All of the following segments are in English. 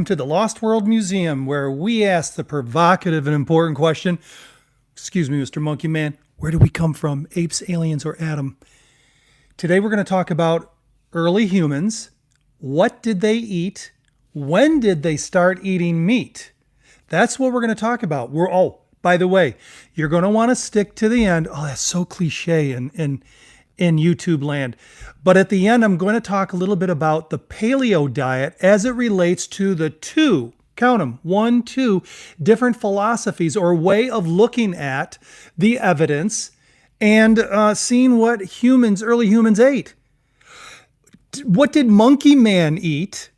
To the Lost World Museum, where we ask the provocative and important question. Excuse me, Mr. Monkey Man, where do we come from? Apes, aliens, or Adam? Today we're going to talk about early humans. What did they eat? When did they start eating meat? That's what we're going to talk about. By the way, you're going to want to stick to the end. Oh, that's so cliche in YouTube land. But at the end, I'm going to talk a little bit about the paleo diet as it relates to the two, count them, one, two different philosophies or way of looking at the evidence and seeing what early humans ate. What did Monkey Man eat?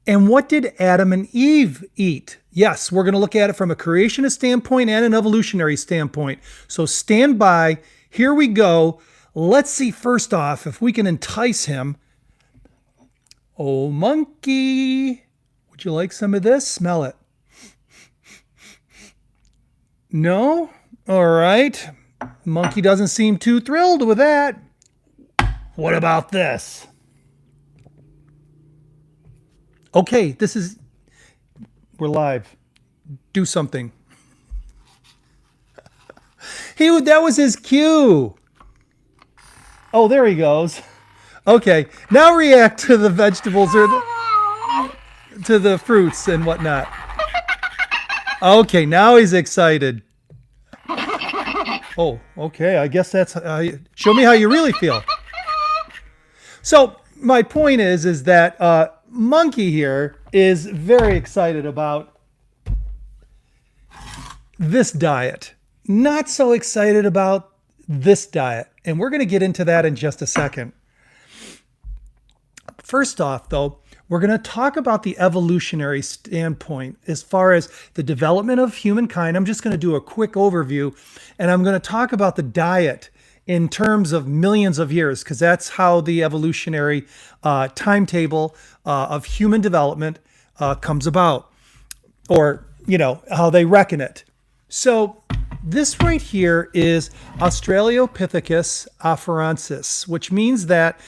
And what did Adam and Eve eat? Yes, we're going to look at it from a creationist standpoint and an evolutionary standpoint. So stand by. Here we go. Let's see first off if we can entice him. Oh, monkey, would you like some of this? Smell it. No? All right. Monkey doesn't seem too thrilled with that. What about this? Okay, we're live. Do something. That was his cue. Oh, there he goes. Okay, now react to the vegetables or to the fruits and whatnot. Okay, now he's excited. Oh, okay, I guess that's... show me how you really feel. So, my point is that Monkey here is very excited about this diet. Not so excited about this diet. And we're going to get into that in just a second. First off, though, we're going to talk about the evolutionary standpoint as far as the development of humankind. I'm just going to do a quick overview, and I'm going to talk about the diet in terms of millions of years, because that's how the evolutionary timetable of human development comes about, or, how they reckon it. So this right here is Australopithecus afarensis, which means that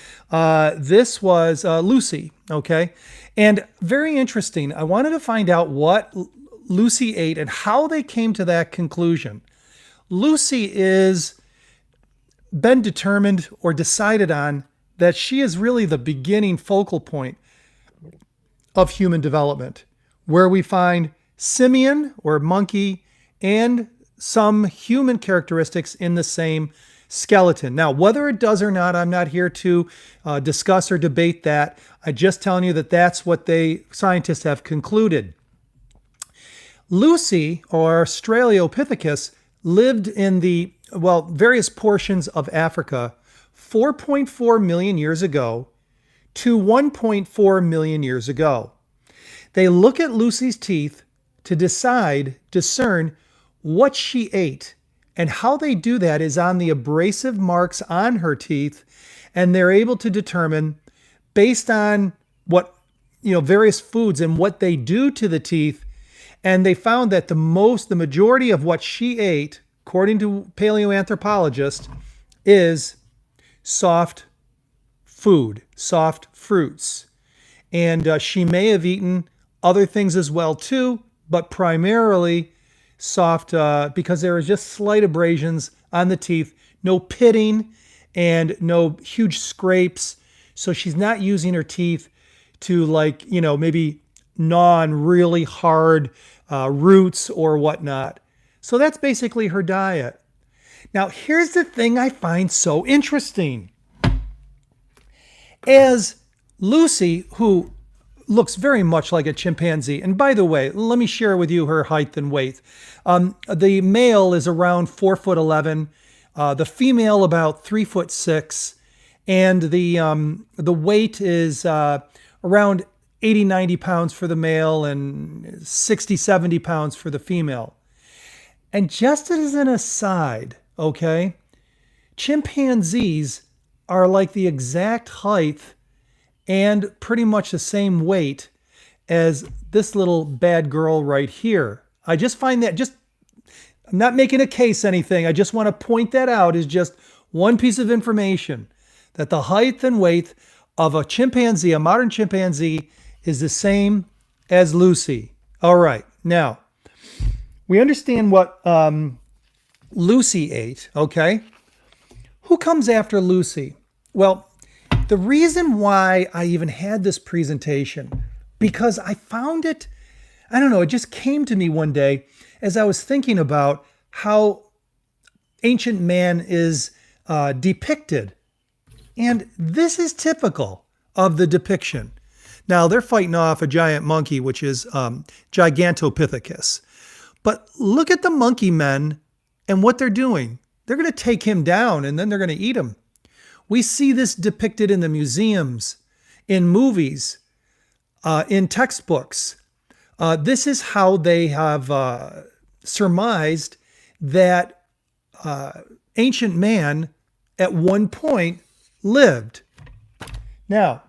this was Lucy, okay? And very interesting. I wanted to find out what Lucy ate and how they came to that conclusion. Lucy is been determined or decided on that she is really the beginning focal point of human development, where we find simian or monkey and some human characteristics in the same skeleton. Now, whether it does or not, I'm not here to discuss or debate that. I'm just telling you that that's what scientists have concluded. Lucy, or Australopithecus, lived in various portions of Africa 4.4 million years ago to 1.4 million years ago. They look at Lucy's teeth to discern what she ate, and how they do that is on the abrasive marks on her teeth, and they're able to determine based on what various foods and what they do to the teeth, and they found that the majority of what she ate, according to paleoanthropologists, is soft food, soft fruits, and she may have eaten other things as well too, but primarily soft, because there are just slight abrasions on the teeth, no pitting and no huge scrapes. So she's not using her teeth to maybe gnaw on really hard roots or whatnot. So that's basically her diet. Now, here's the thing I find so interesting. As Lucy, who looks very much like a chimpanzee. And by the way, let me share with you her height and weight. The male is around 4'11", the female about 3'6", and the weight is around 80, 90 pounds for the male and 60, 70 pounds for the female. And just as an aside, okay, chimpanzees are like the exact height and pretty much the same weight as this little bad girl right here. I just find that I'm not making a case anything. I just want to point that out as just one piece of information, that the height and weight of a chimpanzee, a modern chimpanzee, is the same as Lucy. All right. Now, we understand what Lucy ate, okay? Who comes after Lucy? Well, the reason why I even had this presentation, because I found it, I don't know, it just came to me one day as I was thinking about how ancient man is depicted. And this is typical of the depiction. Now, they're fighting off a giant monkey, which is Gigantopithecus. But look at the monkey men and what they're doing. They're going to take him down and then they're going to eat him. We see this depicted in the museums, in movies, in textbooks. This is how they have surmised that ancient man at one point lived. Now,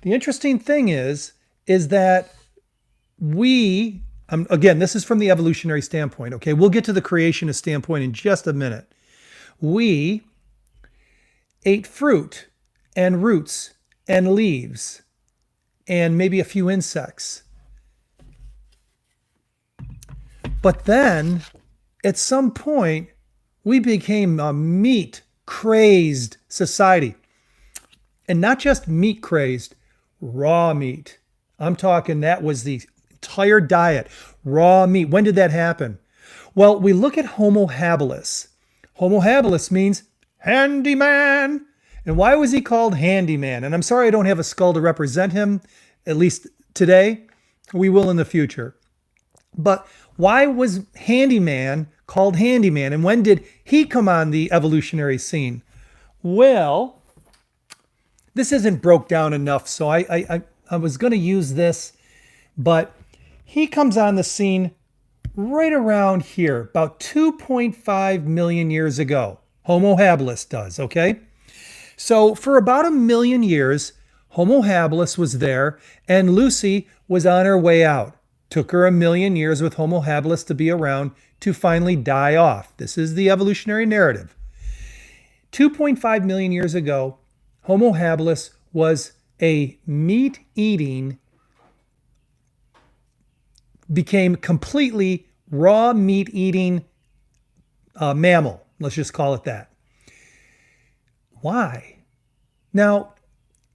the interesting thing is that we, again, this is from the evolutionary standpoint, okay? We'll get to the creationist standpoint in just a minute. We ate fruit and roots and leaves and maybe a few insects. But then, at some point, we became a meat-crazed society. And not just meat-crazed, raw meat. I'm talking that was the entire diet, raw meat. When did that happen? Well, we look at Homohabilis. Homohabilis means handyman. And why was he called handyman? And I'm sorry I don't have a skull to represent him, at least today. We will in the future. But why was handyman called handyman? And when did he come on the evolutionary scene? Well, this isn't broke down enough, so I was going to use this, but he comes on the scene right around here, about 2.5 million years ago. Homo habilis does, okay? So for about 1 million years, Homo habilis was there, and Lucy was on her way out. Took her 1 million years with Homo habilis to be around to finally die off. This is the evolutionary narrative. 2.5 million years ago, Homo habilis was a meat-eating, became completely raw meat-eating mammal. Let's just call it that. Why? Now,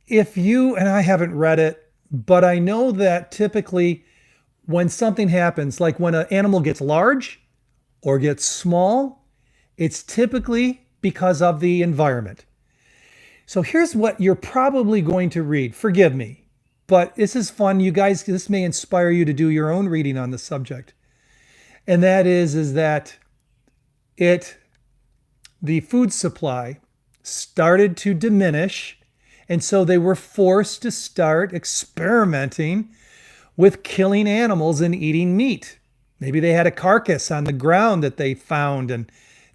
if you, and I haven't read it, but I know that typically when something happens, like when an animal gets large or gets small, it's typically because of the environment. So here's what you're probably going to read. Forgive me, but this is fun. You guys, this may inspire you to do your own reading on the subject. And that is that the food supply started to diminish. And so they were forced to start experimenting with killing animals and eating meat. Maybe they had a carcass on the ground that they found, and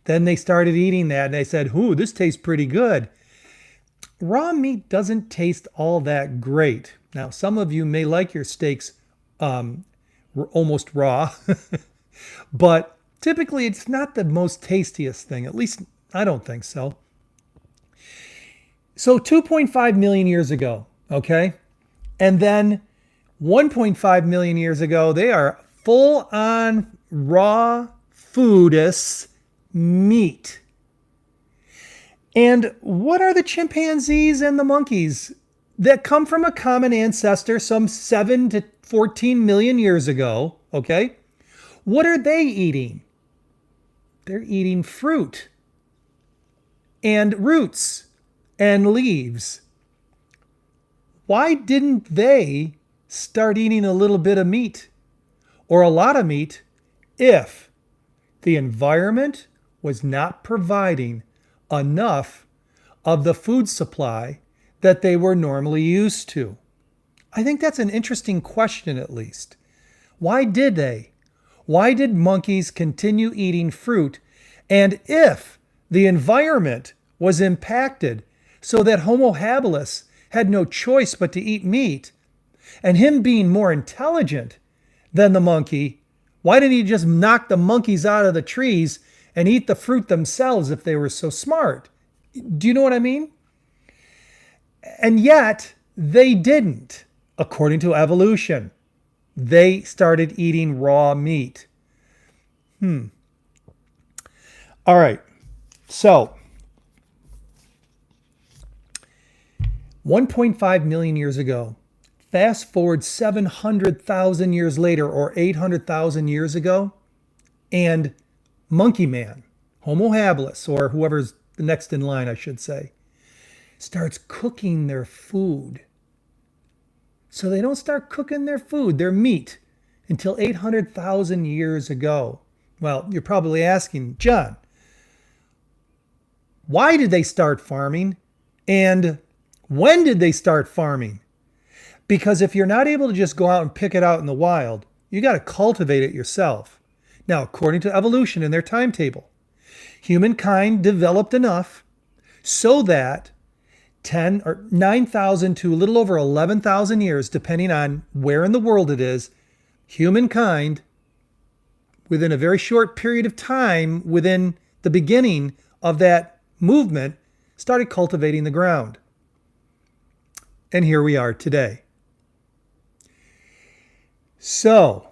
then they started eating that. And they said, ooh, this tastes pretty good. Raw meat doesn't taste all that great. Now, some of you may like your steaks almost raw, but typically it's not the most tastiest thing. At least I don't think so. So 2.5 million years ago, okay? And then 1.5 million years ago, they are full on raw foodist meat. And what are the chimpanzees and the monkeys that come from a common ancestor some 7 to 14 million years ago, okay? What are they eating? They're eating fruit and roots and leaves. Why didn't they start eating a little bit of meat or a lot of meat if the environment was not providing enough of the food supply that they were normally used to? I think that's an interesting question, at least. Why did they? Why did monkeys continue eating fruit? And if the environment was impacted so that Homo habilis had no choice but to eat meat, and him being more intelligent than the monkey, why didn't he just knock the monkeys out of the trees and eat the fruit themselves if they were so smart? Do you know what I mean? And yet, they didn't, according to evolution. They started eating raw meat. All right. So 1.5 million years ago, fast forward 700,000 years later, or 800,000 years ago, and Monkey Man, Homo habilis, or whoever's the next in line, I should say, starts cooking their food. So they don't start cooking their food, their meat, until 800,000 years ago. Well, you're probably asking, John, why did they start farming? And when did they start farming? Because if you're not able to just go out and pick it out in the wild, you got to cultivate it yourself. Now, according to evolution and their timetable, humankind developed enough so that 10 or 9,000 to a little over 11,000 years, depending on where in the world it is, humankind, within a very short period of time, within the beginning of that movement, started cultivating the ground. And here we are today. So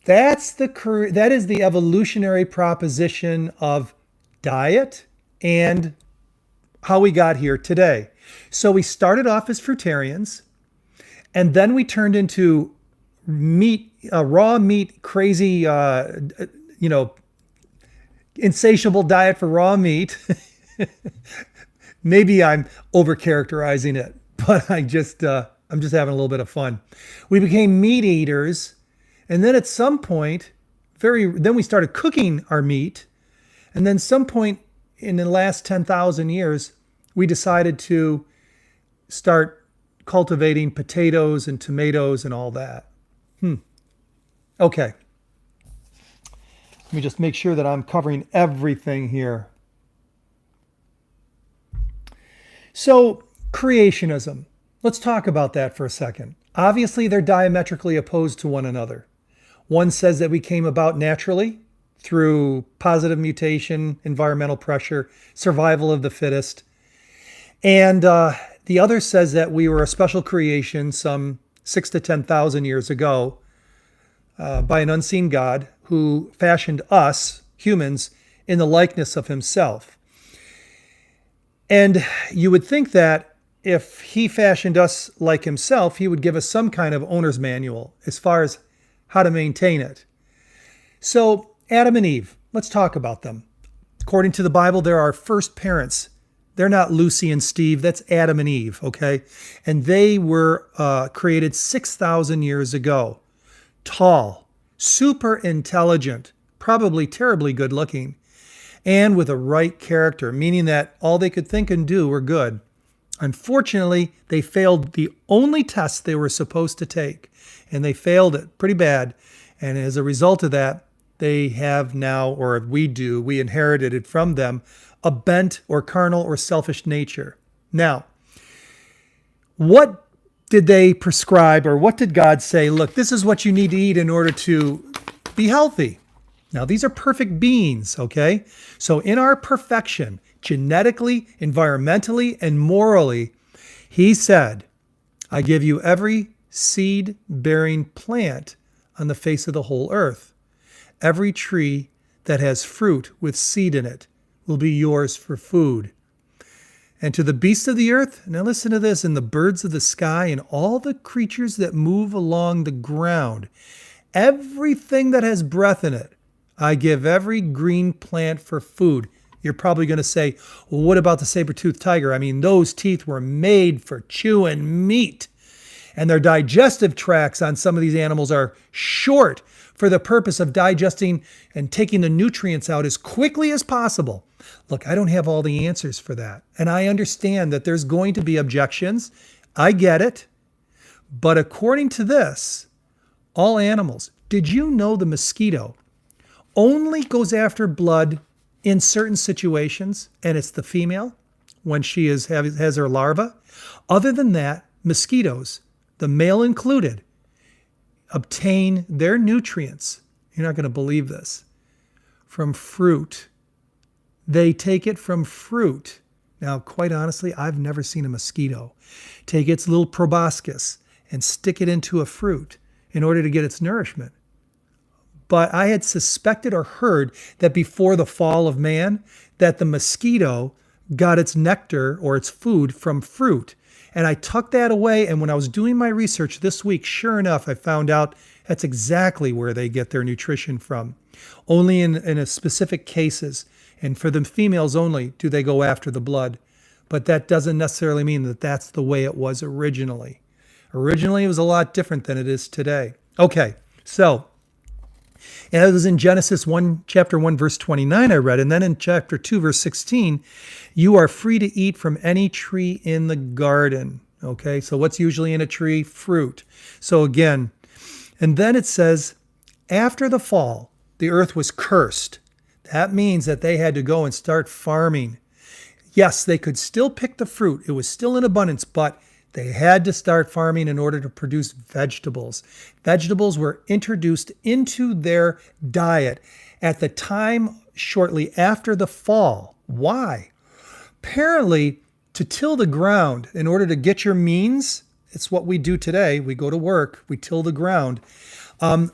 that is the evolutionary proposition of diet and how we got here today. So we started off as fruitarians, and then we turned into raw meat, crazy, insatiable diet for raw meat. Maybe I'm overcharacterizing it, but I'm just having a little bit of fun. We became meat eaters, and then at some point, then we started cooking our meat, and then some point in the last 10,000 years, we decided to start cultivating potatoes and tomatoes and all that. Okay. Let me just make sure that I'm covering everything here. So, creationism. Let's talk about that for a second. Obviously, they're diametrically opposed to one another. One says that we came about naturally through positive mutation, environmental pressure, survival of the fittest. And the other says that we were a special creation some 6 to 10,000 years ago by an unseen God who fashioned us, humans, in the likeness of himself. And you would think that if he fashioned us like himself, he would give us some kind of owner's manual as far as how to maintain it. So Adam and Eve, let's talk about them. According to the Bible, they're our first parents. They're not Lucy and Steve. That's Adam and Eve, okay? And they were created 6,000 years ago. Tall, super intelligent, probably terribly good looking, and with a right character, meaning that all they could think and do were good. Unfortunately, they failed the only test they were supposed to take, and they failed it pretty bad. And as a result of that, they have now, or we inherited it from them, a bent or carnal or selfish nature. Now, what did they prescribe, or what did God say? Look, this is what you need to eat in order to be healthy. Now, these are perfect beings, okay? So in our perfection, genetically, environmentally, and morally, he said, I give you every seed-bearing plant on the face of the whole earth. Every tree that has fruit with seed in it will be yours for food. And to the beasts of the earth, now listen to this, and the birds of the sky, and all the creatures that move along the ground, everything that has breath in it, I give every green plant for food. You're probably going to say, well, what about the saber-toothed tiger? I mean, those teeth were made for chewing meat. And their digestive tracts on some of these animals are short for the purpose of digesting and taking the nutrients out as quickly as possible. Look, I don't have all the answers for that. And I understand that there's going to be objections. I get it. But according to this, all animals, did you know the mosquito only goes after blood in certain situations, and it's the female when she has her larva? Other than that, mosquitoes, the male included, obtain their nutrients, you're not going to believe this, from fruit. They take it from fruit. Now, quite honestly, I've never seen a mosquito take its little proboscis and stick it into a fruit in order to get its nourishment. But I had suspected or heard that before the fall of man, that the mosquito got its nectar or its food from fruit. And I tucked that away. And when I was doing my research this week, sure enough, I found out that's exactly where they get their nutrition from. Only in a specific cases, and for the females only, do they go after the blood. But that doesn't necessarily mean that that's the way it was originally. Originally, it was a lot different than it is today. Okay, so and it was in Genesis 1, chapter 1, verse 29 I read. And then in chapter 2, verse 16, you are free to eat from any tree in the garden. Okay, so what's usually in a tree? Fruit. So again, and then it says, after the fall, the earth was cursed. That means that they had to go and start farming. Yes, they could still pick the fruit. It was still in abundance, but they had to start farming in order to produce vegetables. Vegetables were introduced into their diet at the time shortly after the fall. Why? Apparently, to till the ground in order to get your means, it's what we do today. We go to work, we till the ground,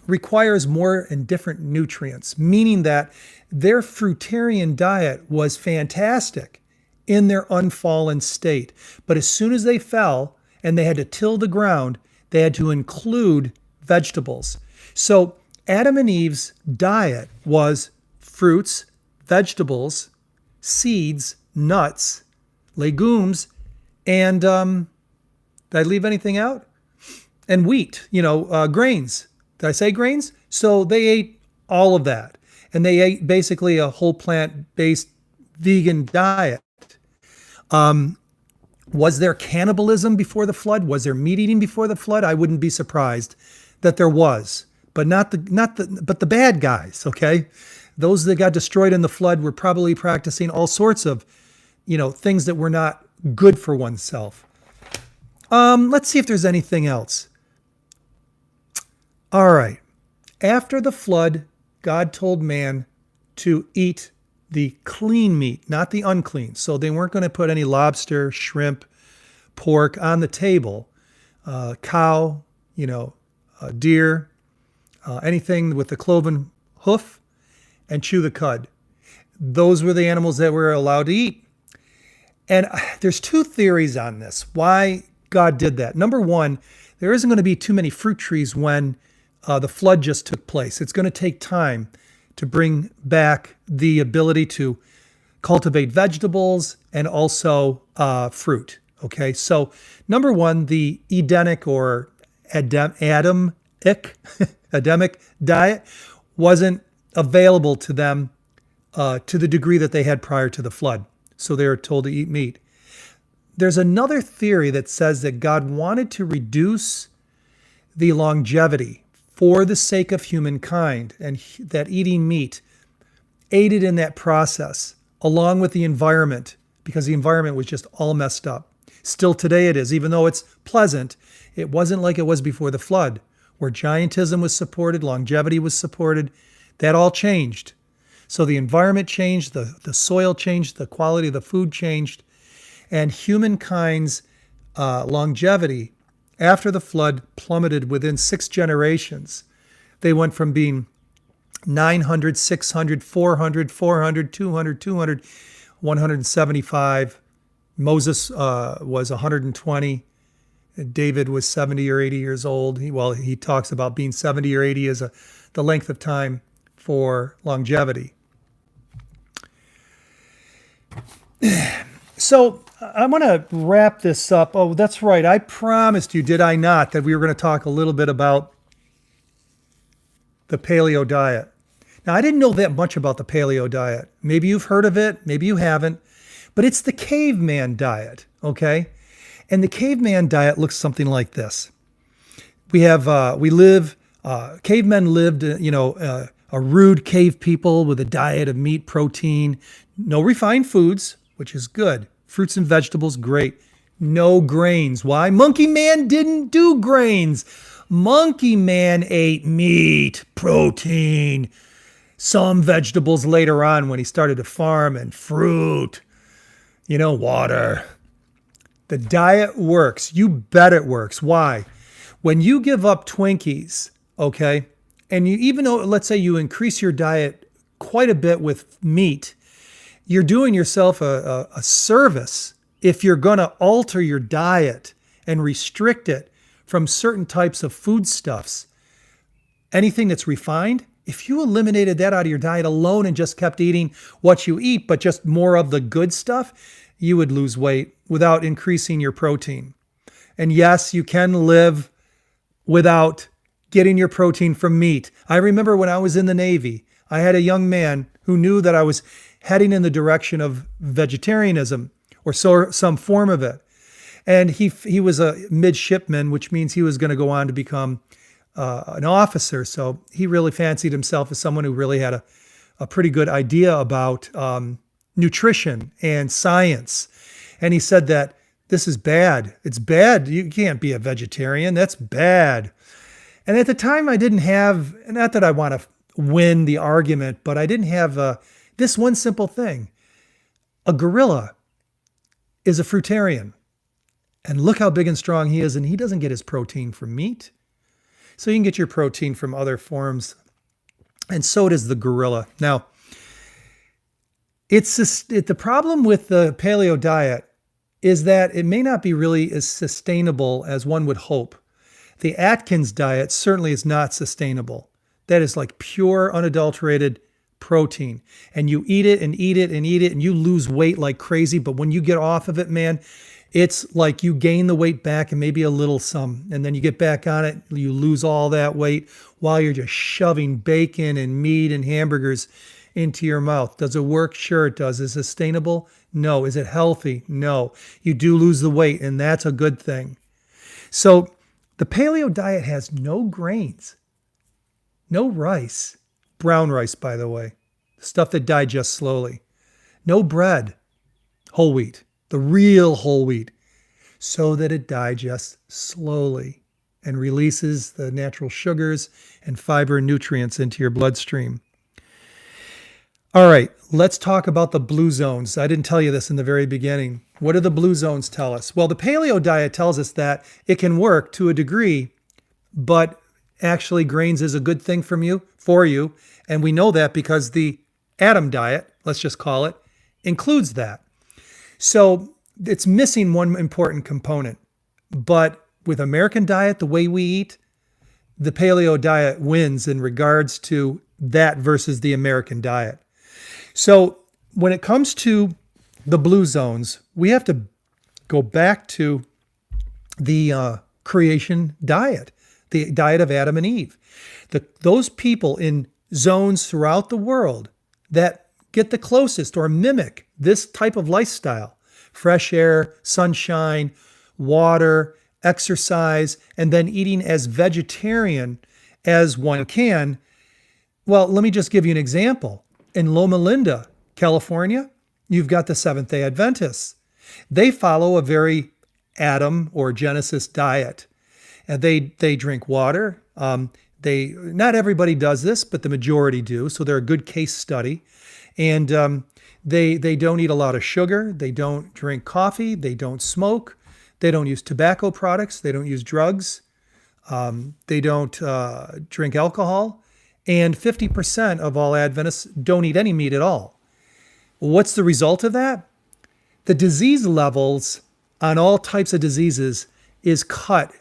requires more and different nutrients, meaning that their fruitarian diet was fantastic in their unfallen state. But as soon as they fell and they had to till the ground, they had to include vegetables. So Adam and Eve's diet was fruits, vegetables, seeds, nuts, legumes, and did I leave anything out? And wheat, grains. Did I say grains? So they ate all of that. And they ate basically a whole plant-based vegan diet. Was there cannibalism before the flood? Was there meat eating before the flood? I wouldn't be surprised that there was, but not the bad guys. Okay, those that got destroyed in the flood were probably practicing all sorts of, things that were not good for oneself. Let's see if there's anything else. All right, after the flood, God told man to eat the clean meat, not the unclean. So they weren't going to put any lobster, shrimp, pork on the table. Cow, deer, anything with the cloven hoof, and chew the cud. Those were the animals that were allowed to eat. And there's two theories on this, why God did that. Number one, there isn't going to be too many fruit trees when the flood just took place. It's going to take time to bring back the ability to cultivate vegetables and also fruit. Okay, so number one, the Edenic or Adamic diet wasn't available to them to the degree that they had prior to the flood. So they were told to eat meat. There's another theory that says that God wanted to reduce the longevity for the sake of humankind, and that eating meat aided in that process, along with the environment, because the environment was just all messed up. Still today it is, even though it's pleasant, it wasn't like it was before the flood, where giantism was supported, longevity was supported. That all changed. So the environment changed, the soil changed, the quality of the food changed, and humankind's longevity after the flood plummeted within 6 generations. They went from being 900, 600, 400, 400, 200, 200, 175. Moses was 120. David was 70 or 80 years old. He talks about being 70 or 80 as the length of time for longevity. So I'm going to wrap this up. Oh, that's right. I promised you, did I not, that we were going to talk a little bit about the paleo diet. Now, I didn't know that much about the paleo diet. Maybe you've heard of it, maybe you haven't, but it's the caveman diet, okay? And the caveman diet looks something like this. Cavemen lived, a rude cave people with a diet of meat, protein, no refined foods, which is good. Fruits and vegetables, great. No grains. Why? Monkey Man didn't do grains. Monkey Man ate meat, protein, some vegetables later on when he started to farm, and fruit, water. The diet works. You bet it works. Why? When you give up Twinkies, okay, and you, even though, let's say you increase your diet quite a bit with meat, you're doing yourself a service if you're going to alter your diet and restrict it from certain types of foodstuffs. Anything that's refined, if you eliminated that out of your diet alone and just kept eating what you eat, but just more of the good stuff, you would lose weight without increasing your protein. And yes, you can live without getting your protein from meat. I remember when I was in the Navy, I had a young man who knew that I was heading in the direction of vegetarianism or some form of it. And he was a midshipman, which means he was going to go on to become an officer. So he really fancied himself as someone who really had a pretty good idea about nutrition and science. And he said that this is bad. It's bad. You can't be a vegetarian. That's bad. And at the time I didn't have, not that I want to win the argument, but I didn't have this one simple thing. A gorilla is a fruitarian. And look how big and strong he is, and he doesn't get his protein from meat. So you can get your protein from other forms, and so does the gorilla. Now, the problem with the paleo diet is that it may not be really as sustainable as one would hope. The Atkins diet certainly is not sustainable. That is like pure, unadulterated protein. And you eat it and eat it and eat it, and you lose weight like crazy. But when you get off of it, man, it's like you gain the weight back and maybe a little some. And then you get back on it, you lose all that weight while you're just shoving bacon and meat and hamburgers into your mouth. Does it work? Sure it does. Is it sustainable? No. Is it healthy? No. You do lose the weight, and that's a good thing. So the paleo diet has no grains, no rice, brown rice, by the way, stuff that digests slowly, no bread, whole wheat, the real whole wheat, so that it digests slowly and releases the natural sugars and fiber and nutrients into your bloodstream. All right, let's talk about the blue zones. I didn't tell you this in the very beginning. What do the blue zones tell us? Well, the paleo diet tells us that it can work to a degree, but actually grains is a good thing for you. And we know that because the Adam diet, let's just call it, includes that. So it's missing one important component. But with American diet, the way we eat, the paleo diet wins in regards to that versus the American diet. So when it comes to the blue zones, we have to go back to the creation diet, the diet of Adam and Eve. Those people in zones throughout the world that get the closest or mimic this type of lifestyle, fresh air, sunshine, water, exercise, and then eating as vegetarian as one can. Well, let me just give you an example. In Loma Linda, California, you've got the Seventh-day Adventists. They follow a very Adam or Genesis diet. And they drink water. Not everybody does this, but the majority do. So they're a good case study. And they don't eat a lot of sugar. They don't drink coffee. They don't smoke. They don't use tobacco products. They don't use drugs. They don't drink alcohol. And 50% of all Adventists don't eat any meat at all. What's the result of that? The disease levels on all types of diseases is cut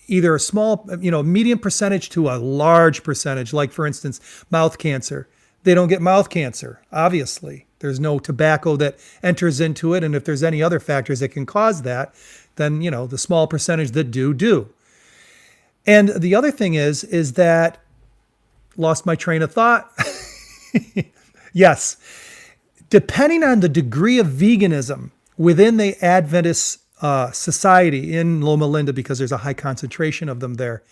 either a small, medium percentage to a large percentage. Like, for instance, mouth cancer. They don't get mouth cancer, obviously. There's no tobacco that enters into it. And if there's any other factors that can cause that, then, the small percentage that do. And the other thing is that, lost my train of thought. Yes. Depending on the degree of veganism within the Adventist society in Loma Linda, because there's a high concentration of them there,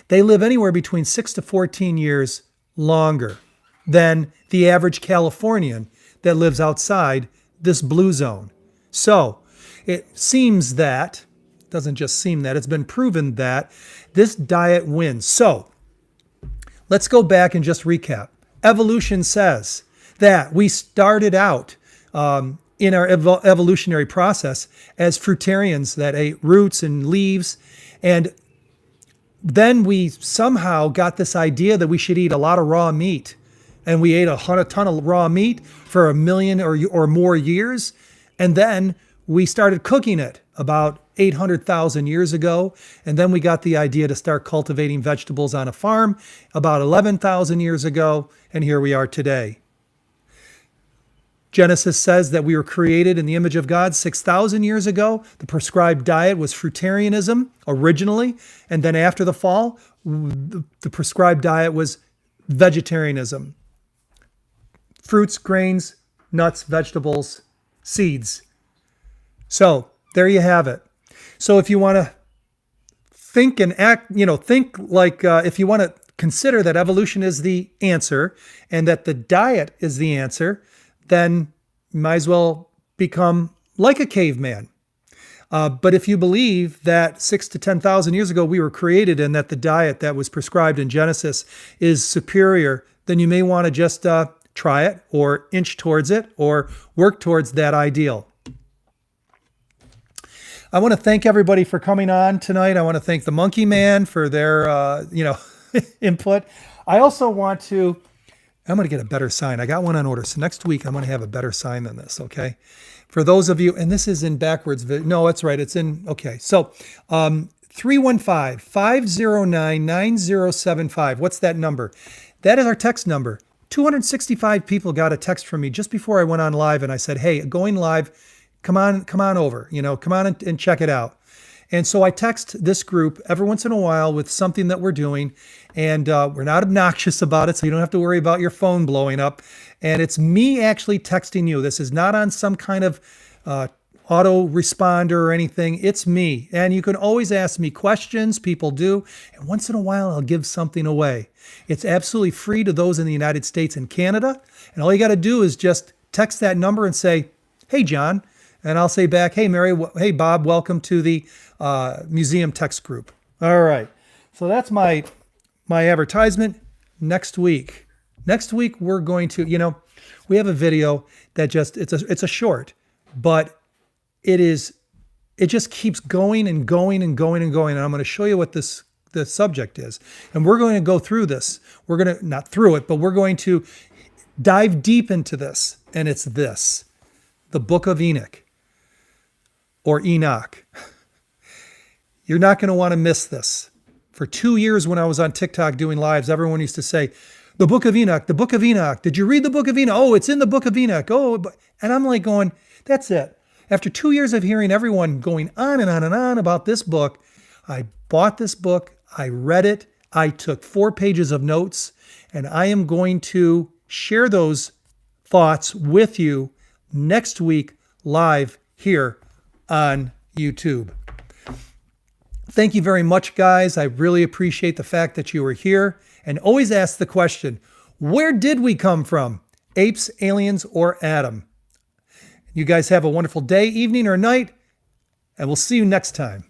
they live anywhere between 6 to 14 years longer than the average Californian that lives outside this blue zone. So it seems that, it doesn't just seem that, it's been proven that this diet wins. So let's go back and just recap. Evolution says that we started out in our evolutionary process as fruitarians that ate roots and leaves. And Then we somehow got this idea that we should eat a lot of raw meat. And we ate a ton of raw meat for 1 million or more years. And then we started cooking it about 800,000 years ago. And then we got the idea to start cultivating vegetables on a farm about 11,000 years ago. And here we are today. Genesis says that we were created in the image of God 6,000 years ago. The prescribed diet was fruitarianism originally. And then after the fall, the prescribed diet was vegetarianism. Fruits, grains, nuts, vegetables, seeds. So there you have it. So if you want to think and act, think like if you want to consider that evolution is the answer and that the diet is the answer, then you might as well become like a caveman. But if you believe that 6,000 to 10,000 years ago we were created and that the diet that was prescribed in Genesis is superior, then you may want to just try it or inch towards it or work towards that ideal. I want to thank everybody for coming on tonight. I want to thank the Monkey Man for their input. I also want to I'm going to get a better sign. I got one on order. So next week, I'm going to have a better sign than this, okay? For those of you, and this is in backwards. No, that's right. It's in, okay. So 315-509-9075. What's that number? That is our text number. 265 people got a text from me just before I went on live, and I said, hey, going live, come on over. Come on and check it out. And so I text this group every once in a while with something that we're doing, and we're not obnoxious about it, so you don't have to worry about your phone blowing up. And it's me actually texting you. This is not on some kind of auto responder or anything. It's me. And you can always ask me questions. People do. And once in a while, I'll give something away. It's absolutely free to those in the United States and Canada. And all you got to do is just text that number and say, hey, John. And I'll say back, hey, Mary, hey, Bob, welcome to the museum text group. All right. So that's my advertisement. Next week, we're going to, we have a video that just, it's a short, but it just keeps going and going and going and going. And I'm going to show you what the subject is. And we're going to go through this. We're going to, not through it, but we're going to dive deep into this. And it's this, the Book of Enoch. Or Enoch. You're not going to want to miss this. For 2 years when I was on TikTok doing lives, everyone used to say, the Book of Enoch, the Book of Enoch. Did you read the Book of Enoch? Oh, it's in the Book of Enoch. Oh, and I'm like going, that's it. After 2 years of hearing everyone going on and on and on about this book, I bought this book. I read it. I took 4 pages of notes, and I am going to share those thoughts with you next week live here on YouTube. Thank you very much, guys. I really appreciate the fact that you were here, and always ask the question, where did we come from? Apes, aliens, or Adam? You guys have a wonderful day, evening, or night, and we'll see you next time.